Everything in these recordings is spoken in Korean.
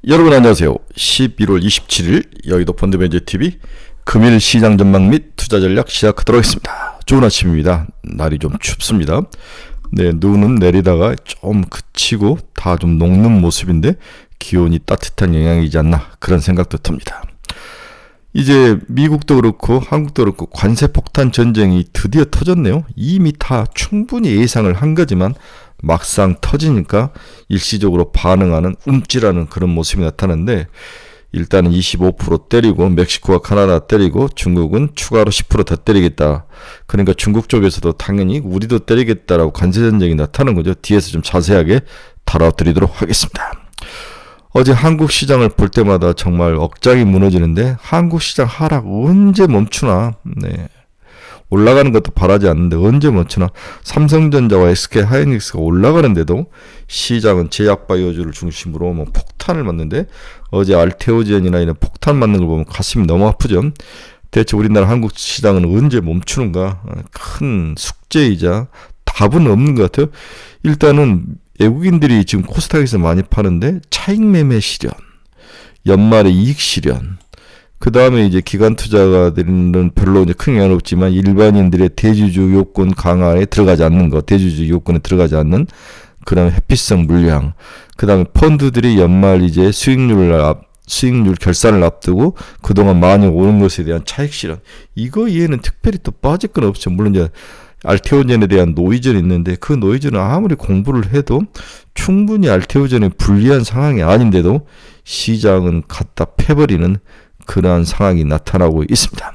여러분 안녕하세요. 11월 27일 여의도 펀드매니저TV 금일 시장 전망 및 투자 전략 시작하도록 하겠습니다. 좋은 아침입니다. 날이 좀 춥습니다. 네, 눈은 내리다가 좀 그치고 다 좀 녹는 모습인데 기온이 따뜻한 영향이지 않나 그런 생각도 듭니다. 이제 미국도 그렇고 한국도 그렇고 관세 폭탄 전쟁이 드디어 터졌네요. 이미 다 충분히 예상을 한 거지만 막상 터지니까 일시적으로 반응하는 움찔하는 그런 모습이 나타나는데, 일단은 25% 때리고 멕시코와 카나다 때리고 중국은 추가로 10% 더 때리겠다. 그러니까 중국 쪽에서도 당연히 우리도 때리겠다라고 관세 전쟁이 나타나는 거죠. 뒤에서 좀 자세하게 다뤄드리도록 하겠습니다. 어제 한국 시장을 볼 때마다 정말 억장이 무너지는데, 한국 시장 하락 언제 멈추나. 네. 올라가는 것도 바라지 않는데 언제 멈추나. 삼성전자와 SK 하이닉스가 올라가는데도 시장은 제약바이오주를 중심으로 뭐 폭탄을 맞는데, 어제 알테오젠이나 이런 폭탄 맞는 걸 보면 가슴이 너무 아프죠. 대체 우리나라 한국 시장은 언제 멈추는가? 큰 숙제이자 답은 없는 것 같아요. 일단은 외국인들이 지금 코스닥에서 많이 파는데 차익 매매 실현, 연말에 이익 실현, 그 다음에 이제 기관 투자가들은 별로 이제 큰 영향은 없지만 일반인들의 대주주 요건 강화에 들어가지 않는 것, 대주주 요건에 들어가지 않는 그런 회피성 물량, 그 다음에 펀드들이 연말 이제 수익률 결산을 앞두고 그동안 많이 오른 것에 대한 차익 실현, 이거 이해는 특별히 또 빠질 건 없죠. 물론 이제 알테오젠에 대한 노이즈는 있는데, 그 노이즈는 아무리 공부를 해도 충분히 알테오젠에 불리한 상황이 아닌데도 시장은 갖다 패버리는 그러한 상황이 나타나고 있습니다.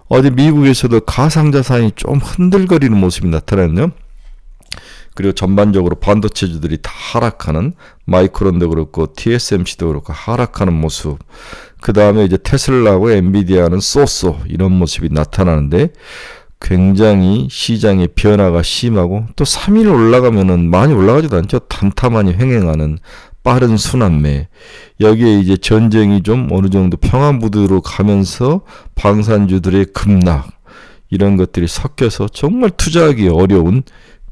어제 미국에서도 가상자산이 좀 흔들거리는 모습이 나타났네요. 그리고 전반적으로 반도체주들이 다 하락하는, 마이크론도 그렇고 TSMC도 그렇고 하락하는 모습, 그 다음에 이제 테슬라하고 엔비디아는 쏘쏘 이런 모습이 나타나는데, 굉장히 시장의 변화가 심하고, 또 3일 올라가면은 많이 올라가지도 않죠. 단타만이 횡행하는 빠른 순환매, 여기에 이제 전쟁이 좀 어느 정도 평화무드로 가면서 방산주들의 급락, 이런 것들이 섞여서 정말 투자하기 어려운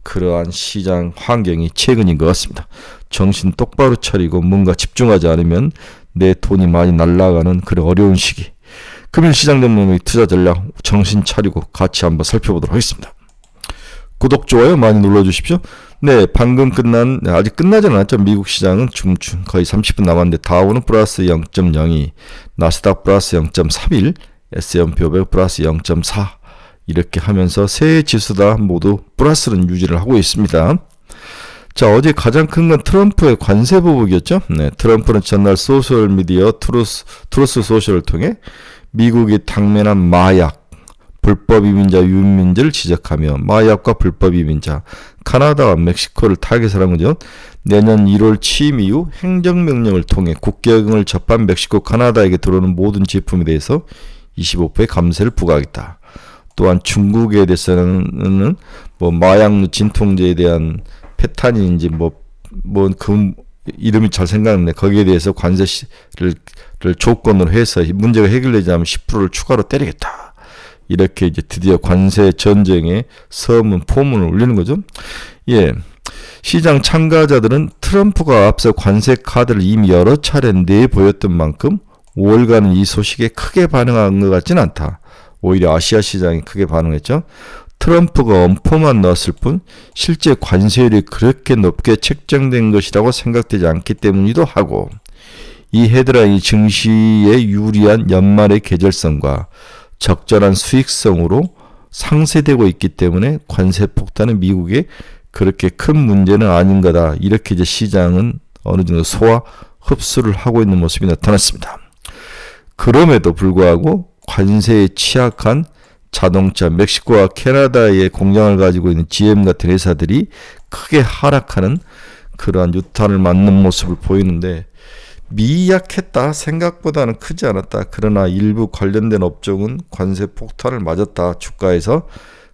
그러한 시장 환경이 최근인 것 같습니다. 정신 똑바로 차리고 뭔가 집중하지 않으면 내 돈이 많이 날아가는 그런 어려운 시기. 금일 시장 전망의 투자 전략 정신 차리고 같이 한번 살펴보도록 하겠습니다. 구독, 좋아요 많이 눌러주십시오. 네, 방금 아직 끝나지는 않았죠. 미국 시장은 거의 30분 남았는데, 다우는 플러스 0.02, 나스닥 플러스 0.31, S&P 500 플러스 0.4, 이렇게 하면서 세 지수 다 모두 플러스는 유지를 하고 있습니다. 자, 어제 가장 큰 건 트럼프의 관세 보복이었죠. 네, 트럼프는 전날 소셜미디어 트루스 소셜을 통해 미국이 당면한 마약, 불법 이민자 유민지를 지적하며 마약과 불법 이민자, 카나다와 멕시코를 타겟을 한 거죠. 내년 1월 취임 이후 행정명령을 통해 국경을 접한 멕시코, 카나다에게 들어오는 모든 제품에 대해서 25%의 감세를 부과하겠다. 또한 중국에 대해서는 뭐 마약 진통제에 대한 페타닌인지 그 이름이 잘 생각나네. 거기에 대해서 관세를 조건으로 해서 문제가 해결되지 않으면 10%를 추가로 때리겠다. 이렇게 이제 드디어 관세 전쟁에 포문을 울리는 거죠. 예. 시장 참가자들은 트럼프가 앞서 관세 카드를 이미 여러 차례 내보였던 만큼 5월간은 이 소식에 크게 반응한 것 같지는 않다. 오히려 아시아 시장이 크게 반응했죠. 트럼프가 엄포만 넣었을 뿐 실제 관세율이 그렇게 높게 책정된 것이라고 생각되지 않기 때문이기도 하고, 이 헤드라인이 증시에 유리한 연말의 계절성과 적절한 수익성으로 상쇄되고 있기 때문에 관세 폭탄은 미국에 그렇게 큰 문제는 아닌 거다. 이렇게 이제 시장은 어느 정도 흡수를 하고 있는 모습이 나타났습니다. 그럼에도 불구하고 관세에 취약한 자동차, 멕시코와 캐나다의 공장을 가지고 있는 GM 같은 회사들이 크게 하락하는 그러한 유탄을 맞는 모습을 보이는데, 미약했다, 생각보다는 크지 않았다. 그러나 일부 관련된 업종은 관세 폭탄을 맞았다. 주가에서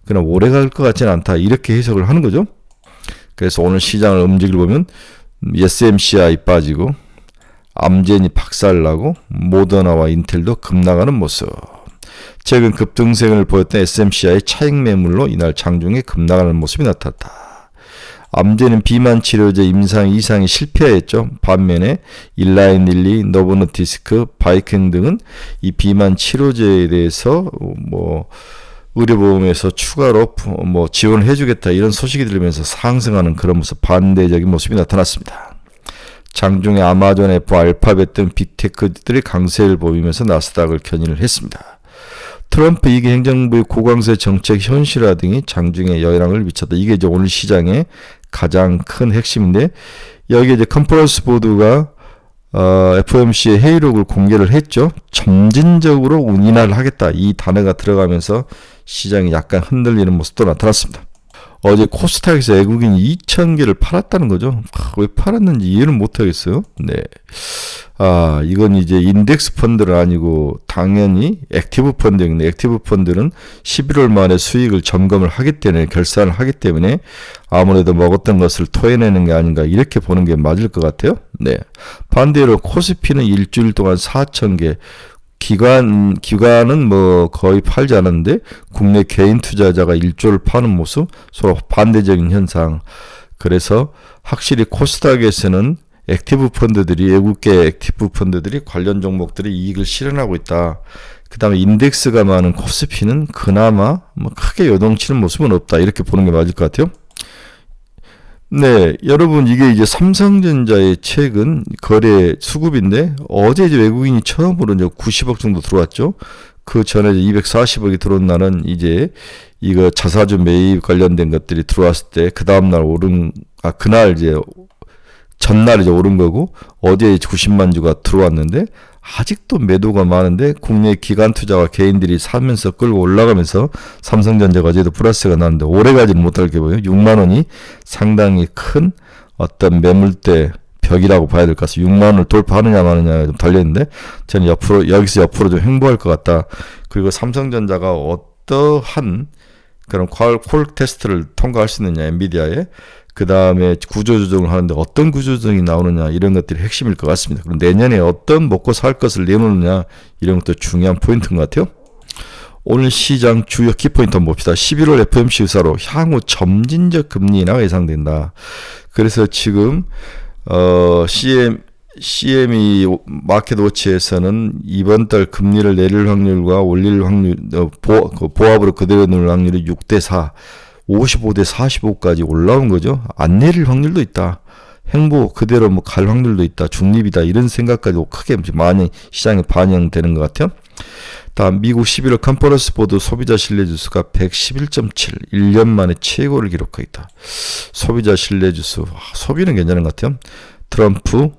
그냥 오래 갈 것 같지는 않다. 이렇게 해석을 하는 거죠. 그래서 오늘 시장을 움직일 보면 SMCI 빠지고 암젠이 박살나고 모더나와 인텔도 급락하는 모습. 최근 급등세를 보였던 SMCI 차익 매물로 이날 장중에 급락하는 모습이 나타났다. 암제는 비만 치료제 임상 이상이 실패했죠. 반면에 일라인 릴리, 노보노디스크, 바이킹 등은 이 비만 치료제에 대해서 의료보험에서 추가로 지원을 해주겠다 이런 소식이 들리면서 상승하는 그런 모습, 반대적인 모습이 나타났습니다. 장중에 아마존, 애플, 알파벳 등 빅테크들이 강세를 보이면서 나스닥을 견인을 했습니다. 트럼프 2기 행정부의 고강세 정책 현실화 등이 장중에 영향을 미쳤다. 이게 이제 오늘 시장의 가장 큰 핵심인데, 여기에 이제 컨퍼런스 보드가 FOMC의 회의록을 공개를 했죠. 점진적으로 인하를 하겠다. 이 단어가 들어가면서 시장이 약간 흔들리는 모습도 나타났습니다. 어제 코스닥에서 외국인 2,000개를 팔았다는 거죠. 왜 팔았는지 이해를 못하겠어요. 네. 이건 이제 인덱스 펀드는 아니고 당연히 액티브 펀드인데, 액티브 펀드는 11월 말에 수익을 점검을 하기 때문에, 결산을 하기 때문에 아무래도 먹었던 것을 토해내는 게 아닌가 이렇게 보는 게 맞을 것 같아요. 네. 반대로 코스피는 일주일 동안 4,000개, 기관은 거의 팔지 않았는데 국내 개인 투자자가 1조를 파는 모습, 서로 반대적인 현상. 그래서 확실히 코스닥에서는 액티브 펀드들이, 외국계 액티브 펀드들이 관련 종목들의 이익을 실현하고 있다. 그 다음에 인덱스가 많은 코스피는 그나마 크게 요동치는 모습은 없다. 이렇게 보는 게 맞을 것 같아요. 네, 여러분, 이게 이제 삼성전자의 최근 거래 수급인데, 어제 이제 외국인이 처음으로 이제 90억 정도 들어왔죠. 그 전에 240억이 들어온 날은 이제 이거 자사주 매입 관련된 것들이 들어왔을 때, 그 다음날 그날 이제 전날 이제 오른 거고, 어제 90만 주가 들어왔는데, 아직도 매도가 많은데 국내 기관 투자와 개인들이 사면서 끌고 올라가면서 삼성전자가 어제도 플러스가 나는데 오래 가지는 못할 게 보여요. 6만 원이 상당히 큰 어떤 매물대 벽이라고 봐야 될 것 같아요. 6만 원을 돌파하느냐 마느냐가 좀 달려있는데, 저는 여기서 옆으로 좀 횡보할 것 같다. 그리고 삼성전자가 어떠한 그런 콜 테스트를 통과할 수 있느냐, 엔비디아에. 그 다음에 구조조정을 하는데 어떤 구조조정이 나오느냐, 이런 것들이 핵심일 것 같습니다. 그럼 내년에 어떤 먹고 살 것을 내놓느냐, 이런 것도 중요한 포인트인 것 같아요. 오늘 시장 주요 키포인트 한번 봅시다. 11월 FOMC 의사로 향후 점진적 금리 인하가 예상된다. 그래서 지금 CME 마켓워치에서는 이번 달 금리를 내릴 확률과 올릴 확률, 보합으로 그대로 놓을 확률이 6대4, 55대 45까지 올라온 거죠. 안 내릴 확률도 있다. 행보 그대로 갈 확률도 있다. 중립이다. 이런 생각까지 크게 많이 시장에 반영되는 것 같아요. 다음 미국 11월 컨퍼런스 보드 소비자 신뢰지수가 111.7, 1년 만에 최고를 기록하겠다. 소비자 신뢰지수, 소비는 괜찮은 것 같아요. 트럼프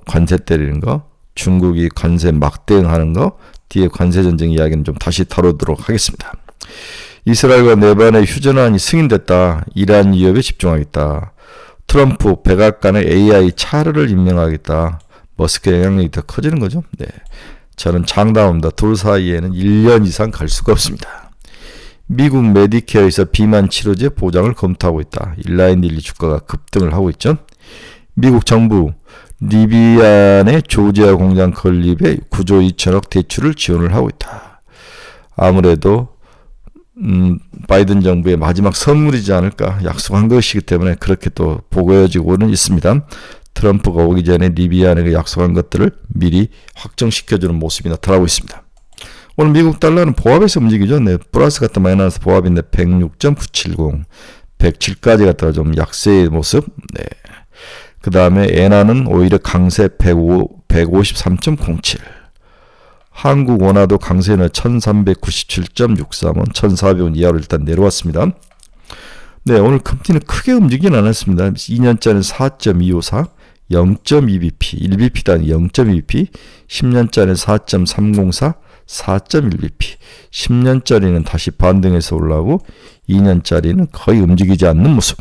관세 때리는 거, 중국이 관세 막대응하는 거, 뒤에 관세 전쟁 이야기는 좀 다시 다루도록 하겠습니다. 이스라엘과 레바논의 휴전안이 승인됐다. 이란 위협에 집중하겠다. 트럼프 백악관에 AI 차르를 임명하겠다. 머스크의 영향력이 더 커지는 거죠. 네, 저는 장담합니다. 둘 사이에는 1년 이상 갈 수가 없습니다. 미국 메디케어에서 비만 치료제 보장을 검토하고 있다. 일라인 릴리 주가가 급등을 하고 있죠. 미국 정부 리비안의 조지아 공장 건립에 9조 2천억 대출을 지원을 하고 있다. 아무래도 바이든 정부의 마지막 선물이지 않을까 약속한 것이기 때문에 그렇게 또 보여지고는 있습니다. 트럼프가 오기 전에 리비안에게 약속한 것들을 미리 확정시켜주는 모습이 나타나고 있습니다. 오늘 미국 달러는 보합에서 움직이죠. 네, 플러스 갔다 마이너스 보합인데 106.970, 107까지 갔다가 좀 약세의 모습. 네. 그 다음에 엔화는 오히려 강세 153.07. 한국 원화도 강세는 1397.63원, 1400원 이하로 일단 내려왔습니다. 네, 오늘 금리는 크게 움직이진 않았습니다. 2년짜리는 4.254, 0.2bp, 1bp당 0.2bp, 10년짜리는 4.304, 4.1bp, 10년짜리는 다시 반등해서 올라오고 2년짜리는 거의 움직이지 않는 모습.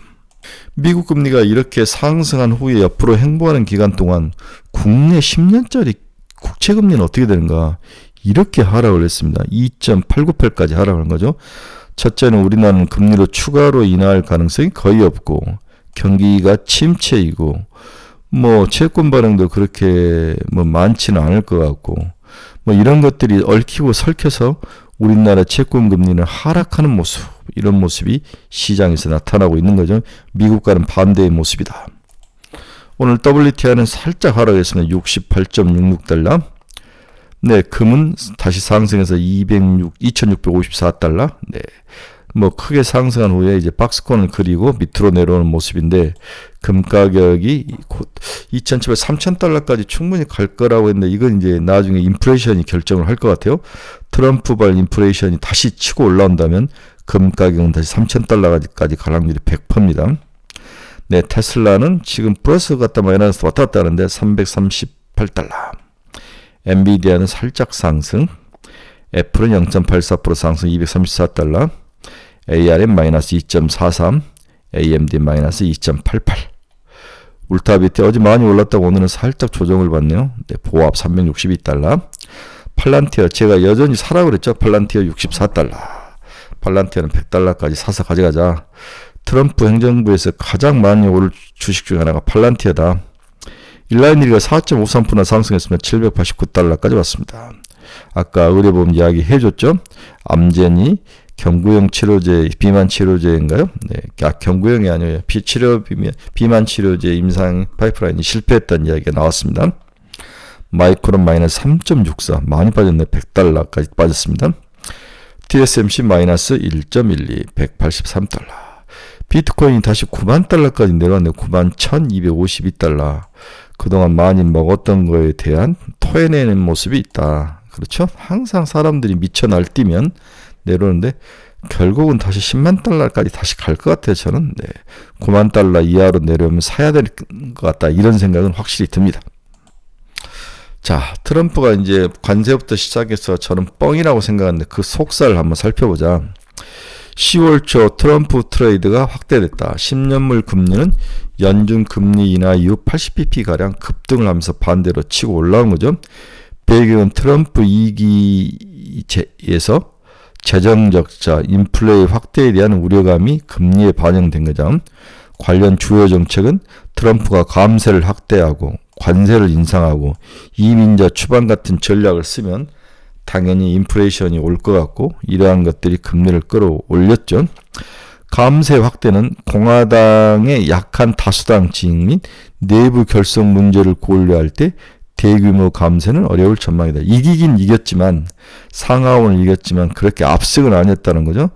미국 금리가 이렇게 상승한 후에 옆으로 행보하는 기간 동안 국내 10년짜리 국채금리는 어떻게 되는가? 이렇게 하락을 했습니다. 2.898까지 하락을 한 거죠. 첫째는 우리나라는 금리로 추가로 인하할 가능성이 거의 없고, 경기가 침체이고, 채권 발행도 그렇게 많지는 않을 것 같고, 이런 것들이 얽히고 설켜서 우리나라 채권 금리는 하락하는 모습, 이런 모습이 시장에서 나타나고 있는 거죠. 미국과는 반대의 모습이다. 오늘 WTI는 살짝 하락했습니다. 68.66달러. 네, 금은 다시 상승해서 2,654달러. 네. 뭐 크게 상승한 후에 이제 박스권을 그리고 밑으로 내려오는 모습인데, 금 가격이 곧 2,700, 3,000달러까지 충분히 갈 거라고 했는데, 이건 이제 나중에 인플레이션이 결정을 할 것 같아요. 트럼프발 인플레이션이 다시 치고 올라온다면 금 가격은 다시 3,000달러까지 갈 확률이 100%입니다. 네, 테슬라는 지금 플러스 갔다 마이너스 왔다 갔다 하는데 338달러. 엔비디아는 살짝 상승. 애플은 0.84% 상승 234달러. ARM 마이너스 2.43, AMD 마이너스 2.88. 울타비트 어제 많이 올랐다고 오늘은 살짝 조정을 받네요. 네, 보합 362달러. 팔란티어 제가 여전히 사라고 그랬죠. 팔란티어 64달러. 팔란티어는 100달러까지 사서 가져가자. 트럼프 행정부에서 가장 많이 오를 주식 중 하나가 팔란티어다. 일라인리가 4.53% 상승했으면 789달러까지 왔습니다. 아까 의료보험 이야기 해줬죠. 암제니 경구용 치료제, 비만 치료제인가요? 네, 경구용이 아니에요. 비만 치료제 임상 파이프라인이 실패했다는 이야기가 나왔습니다. 마이크론 마이너스 3.64, 많이 빠졌네. 100달러까지 빠졌습니다. TSMC 마이너스 1.12, 183달러. 비트코인이 다시 9만 달러까지 내려왔네요. 91,252달러. 그동안 많이 먹었던 거에 대한 토해내는 모습이 있다. 그렇죠? 항상 사람들이 미쳐 날뛰면 내려오는데 결국은 다시 10만 달러까지 다시 갈 것 같아요. 저는. 네. 9만 달러 이하로 내려오면 사야 될 것 같다. 이런 생각은 확실히 듭니다. 자, 트럼프가 이제 관세부터 시작해서 저는 뻥이라고 생각하는데 그 속살을 한번 살펴보자. 10월 초 트럼프 트레이드가 확대됐다. 10년물 금리는 연준 금리 인하 이후 80bp가량 급등을 하면서 반대로 치고 올라온 거죠. 배경은 트럼프 2기에서 재정 적자, 인플레이 확대에 대한 우려감이 금리에 반영된 거죠. 관련 주요 정책은 트럼프가 감세를 확대하고 관세를 인상하고 이민자 추방 같은 전략을 쓰면 당연히 인플레이션이 올 것 같고 이러한 것들이 금리를 끌어올렸죠. 감세 확대는 공화당의 약한 다수당 지지 및 내부 결속 문제를 고려할 때 대규모 감세는 어려울 전망이다. 이기긴 이겼지만 상하원을 이겼지만 그렇게 압승은 아니었다는 거죠.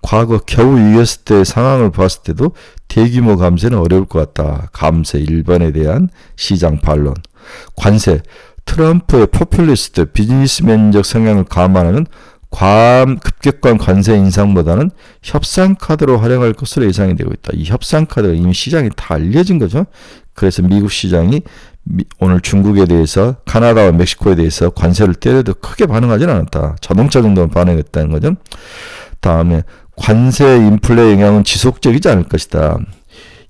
과거 겨우 이겼을 때 상황을 봤을 때도 대규모 감세는 어려울 것 같다. 감세 1번에 대한 시장 반론. 관세. 트럼프의 포퓰리스트 비즈니스맨적 성향을 감안하는 급격한 관세 인상보다는 협상 카드로 활용할 것으로 예상이 되고 있다. 이 협상 카드가 이미 시장에 다 알려진 거죠. 그래서 미국 시장이 오늘 중국에 대해서 카나다와 멕시코에 대해서 관세를 때려도 크게 반응하지는 않았다. 자동차 정도만 반응했다는 거죠. 다음에 관세 인플레 영향은 지속적이지 않을 것이다.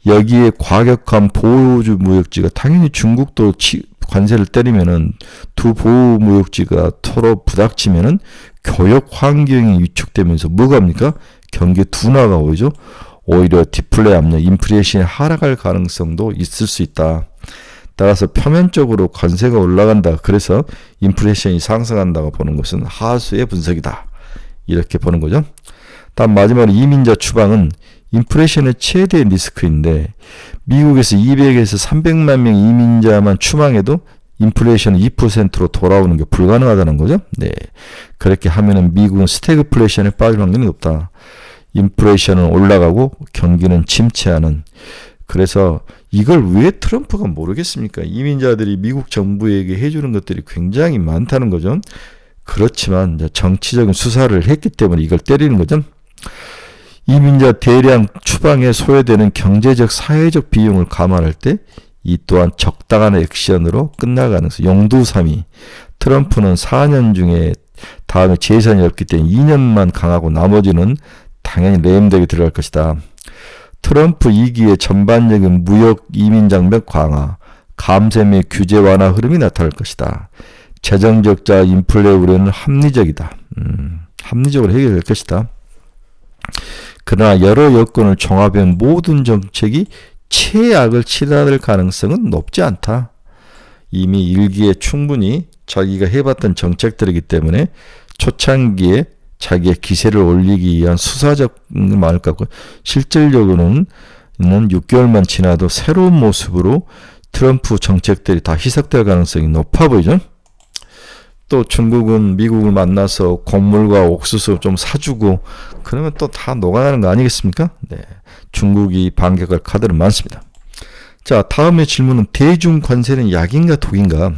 여기에 과격한 보호주 무역지가 당연히 중국도 관세를 때리면은 두 보호 무역지가 서로 부닥치면은 교역 환경이 위축되면서 뭐가 합니까? 경기 둔화가 오죠. 오히려 디플레 압력, 인플레이션이 하락할 가능성도 있을 수 있다. 따라서 표면적으로 관세가 올라간다. 그래서 인플레이션이 상승한다고 보는 것은 하수의 분석이다. 이렇게 보는 거죠. 다음 마지막으로 이민자 추방은 인플레이션의 최대 리스크인데 미국에서 200에서 300만 명 이민자만 추방해도 인플레이션은 2%로 돌아오는 게 불가능하다는 거죠. 네, 그렇게 하면은 미국은 스태그플레이션에 빠질 확률이 높다. 인플레이션은 올라가고 경기는 침체하는. 그래서 이걸 왜 트럼프가 모르겠습니까? 이민자들이 미국 정부에게 해주는 것들이 굉장히 많다는 거죠. 그렇지만 정치적인 수사를 했기 때문에 이걸 때리는 거죠. 이민자 대량 추방에 소요되는 경제적 사회적 비용을 감안할 때 이 또한 적당한 액션으로 끝날 가능성. 용두삼이 트럼프는 4년 중에 다음에 재선이 없기 때문에 2년만 강하고 나머지는 당연히 레임덕에 들어갈 것이다. 트럼프 2기의 전반적인 무역 이민 장벽 강화, 감세 및 규제 완화 흐름이 나타날 것이다. 재정 적자 인플레 우려는 합리적이다. 합리적으로 해결될 것이다. 그러나 여러 여건을 종합한 모든 정책이 최악을 치닫을 가능성은 높지 않다. 이미 1기에 충분히 자기가 해봤던 정책들이기 때문에 초창기에 자기의 기세를 올리기 위한 수사적 많을 것 같고 실질적으로는 6개월만 지나도 새로운 모습으로 트럼프 정책들이 다 희석될 가능성이 높아 보이죠. 또 중국은 미국을 만나서 곡물과 옥수수 좀 사주고 그러면 또 다 녹아나는 거 아니겠습니까? 네, 중국이 반격할 카드는 많습니다. 자, 다음의 질문은 대중 관세는 약인가 독인가?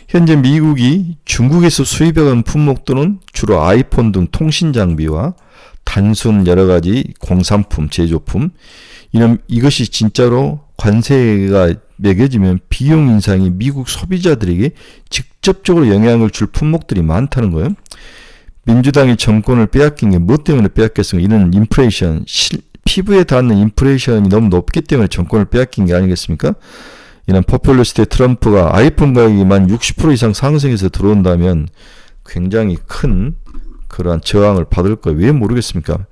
현재 미국이 중국에서 수입해간 품목들은 주로 아이폰 등 통신 장비와 단순 여러 가지 공산품, 제조품 이것이 진짜로 관세가 매겨지면 비용 인상이 미국 소비자들에게 직접적으로 영향을 줄 품목들이 많다는 거예요. 민주당이 정권을 빼앗긴 게 뭐 때문에 빼앗겼습니까? 이런 인플레이션, 피부에 닿는 인플레이션이 너무 높기 때문에 정권을 빼앗긴 게 아니겠습니까? 이런 포퓰리스트의 트럼프가 아이폰 가격이 만 60% 이상 상승해서 들어온다면 굉장히 큰 그러한 저항을 받을 거예요. 왜 모르겠습니까?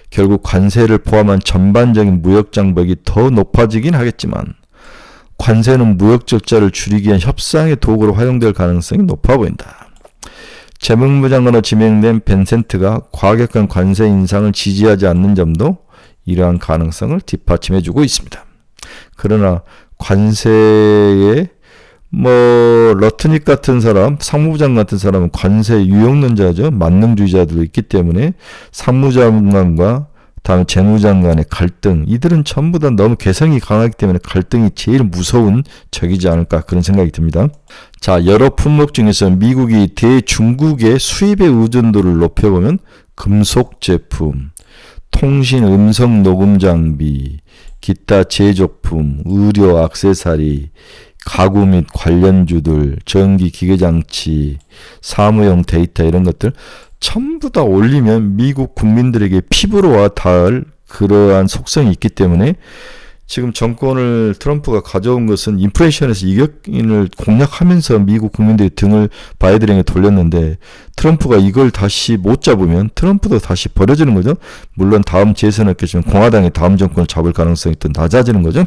결국 관세를 포함한 전반적인 무역 장벽이 더 높아지긴 하겠지만 관세는 무역 적자를 줄이기 위한 협상의 도구로 활용될 가능성이 높아 보인다. 재무부 장관으로 지명된 벤센트가 과격한 관세 인상을 지지하지 않는 점도 이러한 가능성을 뒷받침해주고 있습니다. 그러나 관세에 러트닉 같은 사람, 상무부 장관 같은 사람은 관세 유용론자죠. 만능주의자들도 있기 때문에 상무장관과 다음에 재무장관의 갈등, 이들은 전부 다 너무 개성이 강하기 때문에 갈등이 제일 무서운 적이지 않을까 그런 생각이 듭니다. 자, 여러 품목 중에서 미국이 대중국의 수입의 의존도를 높여보면 금속 제품, 통신 음성 녹음 장비, 기타 제조품, 의료 액세서리, 가구 및 관련주들, 전기 기계장치, 사무용 데이터 이런 것들 전부 다 올리면 미국 국민들에게 피부로 와 닿을 그러한 속성이 있기 때문에 지금 정권을 트럼프가 가져온 것은 인플레이션에서 이격인을 공략하면서 미국 국민들의 등을 바이든에게 돌렸는데 트럼프가 이걸 다시 못 잡으면 트럼프도 다시 버려지는 거죠. 물론 다음 재선은 없겠지만 공화당이 다음 정권을 잡을 가능성이 또 낮아지는 거죠.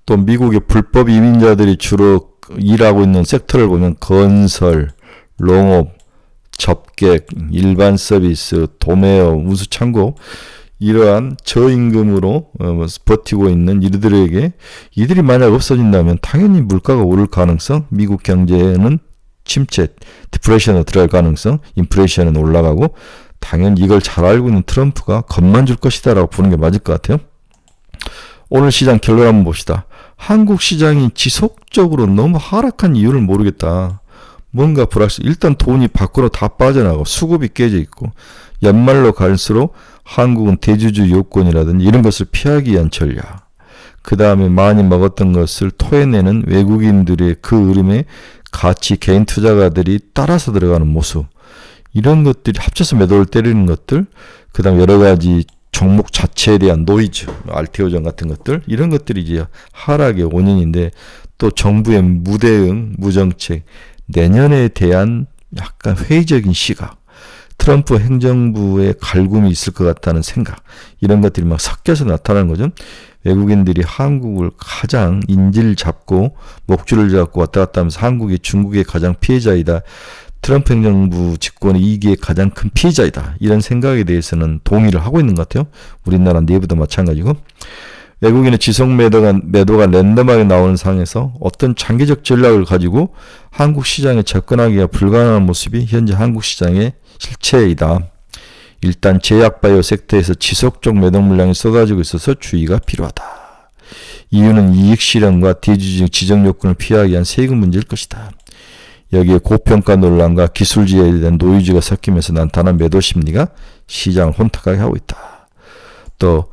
또 미국의 불법 이민자들이 주로 일하고 있는 섹터를 보면 건설, 농업, 접객, 일반 서비스, 도매업, 운수창고 이러한 저임금으로 버티고 있는 이들이 만약 없어진다면 당연히 물가가 오를 가능성, 미국 경제는 침체, 디프레션으로 들어갈 가능성, 인플레이션은 올라가고 당연히 이걸 잘 알고 있는 트럼프가 겁만 줄 것이다 라고 보는 게 맞을 것 같아요. 오늘 시장 결론 한번 봅시다. 한국 시장이 지속적으로 너무 하락한 이유를 모르겠다. 뭔가 불확실. 일단 돈이 밖으로 다 빠져나가고 수급이 깨져 있고 연말로 갈수록 한국은 대주주 요건이라든지 이런 것을 피하기 위한 전략. 그 다음에 많이 먹었던 것을 토해내는 외국인들의 그 흐름에 같이 개인 투자가들이 따라서 들어가는 모습. 이런 것들이 합쳐서 매도를 때리는 것들. 그 다음 여러 가지 종목 자체에 대한 노이즈, 알테오전 같은 것들. 이런 것들이 이제 하락의 원인인데 또 정부의 무대응, 무정책. 내년에 대한 약간 회의적인 시각, 트럼프 행정부의 갈굼이 있을 것 같다는 생각, 이런 것들이 막 섞여서 나타나는 거죠. 외국인들이 한국을 가장 인질 잡고 목줄을 잡고 왔다 갔다 하면서 한국이 중국의 가장 피해자이다. 트럼프 행정부 집권의 이기의 가장 큰 피해자이다. 이런 생각에 대해서는 동의를 하고 있는 것 같아요. 우리나라 내부도 마찬가지고. 외국인의 지속 매도가 랜덤하게 나오는 상황에서 어떤 장기적 전략을 가지고 한국 시장에 접근하기가 불가능한 모습이 현재 한국 시장의 실체이다. 일단 제약바이오 섹터에서 지속적 매도 물량이 쏟아지고 있어서 주의가 필요하다. 이유는 이익 실현과 대주주 지정 요건을 피하기 위한 세금 문제일 것이다. 여기에 고평가 논란과 기술지에 대한 노이즈가 섞이면서 나타난 매도 심리가 시장을 혼탁하게 하고 있다. 또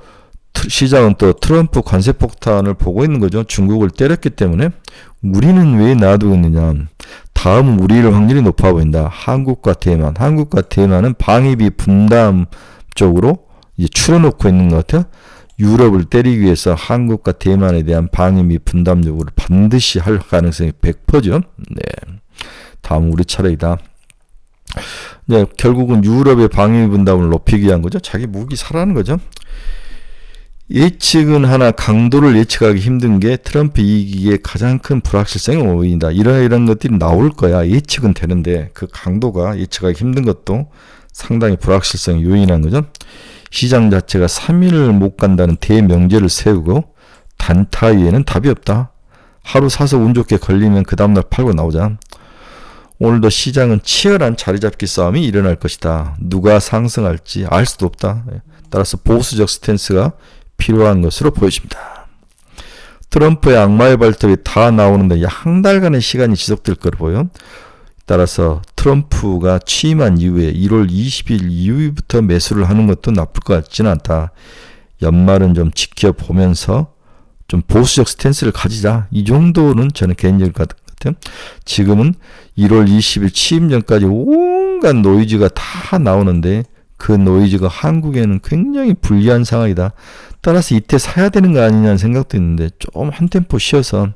시장은 또 트럼프 관세 폭탄을 보고 있는 거죠. 중국을 때렸기 때문에 우리는 왜 놔두고 있느냐. 다음 우리일 확률이 높아 보인다. 한국과 대만은 방위비 분담 쪽으로 이제 추려놓고 있는 것 같아요. 유럽을 때리기 위해서 한국과 대만에 대한 방위비 분담 요구를 반드시 할 가능성이 100%죠. 네. 다음 우리 차례이다. 네, 결국은 유럽의 방위비 분담을 높이기 위한 거죠. 자기 무기 사라는 거죠. 예측은 하나 강도를 예측하기 힘든 게 트럼프 이기기에 가장 큰 불확실성이 보인다. 이런 것들이 나올 거야. 예측은 되는데 그 강도가 예측하기 힘든 것도 상당히 불확실성이 요인한 거죠. 시장 자체가 3일을 못 간다는 대명제를 세우고 단타 위에는 답이 없다. 하루 사서 운 좋게 걸리면 그 다음날 팔고 나오자. 오늘도 시장은 치열한 자리잡기 싸움이 일어날 것이다. 누가 상승할지 알 수도 없다. 따라서 보수적 스탠스가 필요한 것으로 보여집니다. 트럼프의 악마의 발톱이 다 나오는데 한 달간의 시간이 지속될 거로 보여. 따라서 트럼프가 취임한 이후에 1월 20일 이후부터 매수를 하는 것도 나쁠 것 같지는 않다. 연말은 좀 지켜보면서 좀 보수적 스탠스를 가지자. 이 정도는 저는 개인적인 것 같아요. 지금은 1월 20일 취임 전까지 온갖 노이즈가 다 나오는데 그 노이즈가 한국에는 굉장히 불리한 상황이다. 따라서 이때 사야 되는 거 아니냐는 생각도 있는데 좀 한 템포 쉬어서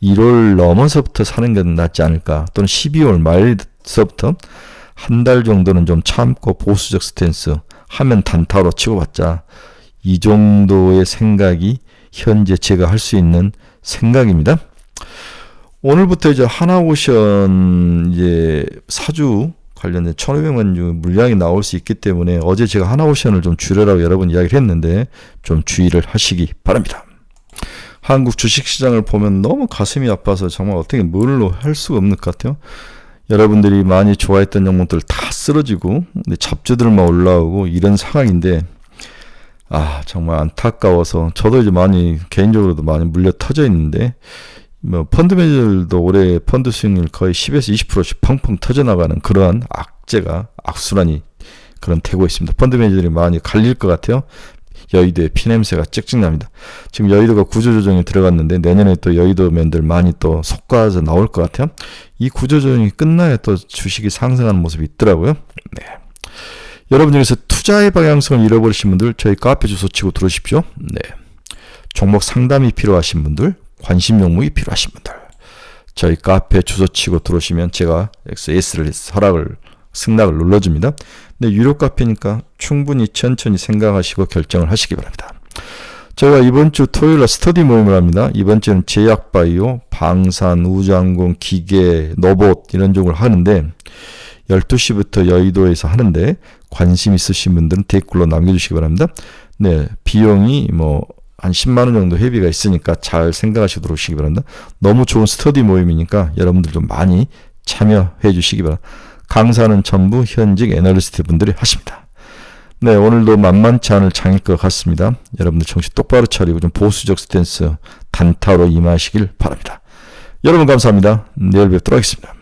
1월 넘어서부터 사는 게 낫지 않을까. 또는 12월 말서부터 한 달 정도는 좀 참고 보수적 스탠스 하면 단타로 치고받자. 이 정도의 생각이 현재 제가 할 수 있는 생각입니다. 오늘부터 이제 하나오션 이제 사주 관련된 1,500만 주 물량이 나올 수 있기 때문에 어제 제가 하나오션을 좀 줄여라고 여러 번 이야기를 했는데 좀 주의를 하시기 바랍니다. 한국 주식시장을 보면 너무 가슴이 아파서 정말 어떻게 뭘로 할 수가 없는 것 같아요. 여러분들이 많이 좋아했던 종목들 다 쓰러지고 잡주들만 올라오고 이런 상황인데 정말 안타까워서 저도 이제 많이 개인적으로도 많이 물려 터져 있는데 뭐 펀드 매니저들도 올해 펀드 수익률 거의 10에서 20%씩 펑펑 터져나가는 그러한 악순환이 그런 되고 있습니다. 펀드 매니저들이 많이 갈릴 것 같아요. 여의도에 피냄새가 찍찍 납니다. 지금 여의도가 구조조정에 들어갔는데 내년에 또 여의도맨들 많이 또 속가서 나올 것 같아요. 이 구조조정이 끝나야 또 주식이 상승하는 모습이 있더라고요. 네. 여러분 중에서 투자의 방향성을 잃어버리신 분들 저희 카페 주소 치고 들어오십시오. 네. 종목 상담이 필요하신 분들, 관심 종목이 필요하신 분들 저희 카페 주소 치고 들어오시면 제가 예스를 승낙을 눌러줍니다. 근데 유료 카페니까 충분히 천천히 생각하시고 결정을 하시기 바랍니다. 저희가 이번 주 토요일날 스터디 모임을 합니다. 이번 주는 제약바이오, 방산, 우주항공, 기계, 로봇 이런 종을 하는데 12시부터 여의도에서 하는데 관심 있으신 분들은 댓글로 남겨주시기 바랍니다. 네, 비용이 한 10만 원 정도 회비가 있으니까 잘 생각하시고 들어오시기 바랍니다. 너무 좋은 스터디 모임이니까 여러분들 좀 많이 참여해 주시기 바랍니다. 강사는 전부 현직 애널리스트 분들이 하십니다. 네, 오늘도 만만치 않을 장일 것 같습니다. 여러분들 정신 똑바로 차리고 좀 보수적 스탠스 단타로 임하시길 바랍니다. 여러분 감사합니다. 내일 뵙도록 하겠습니다.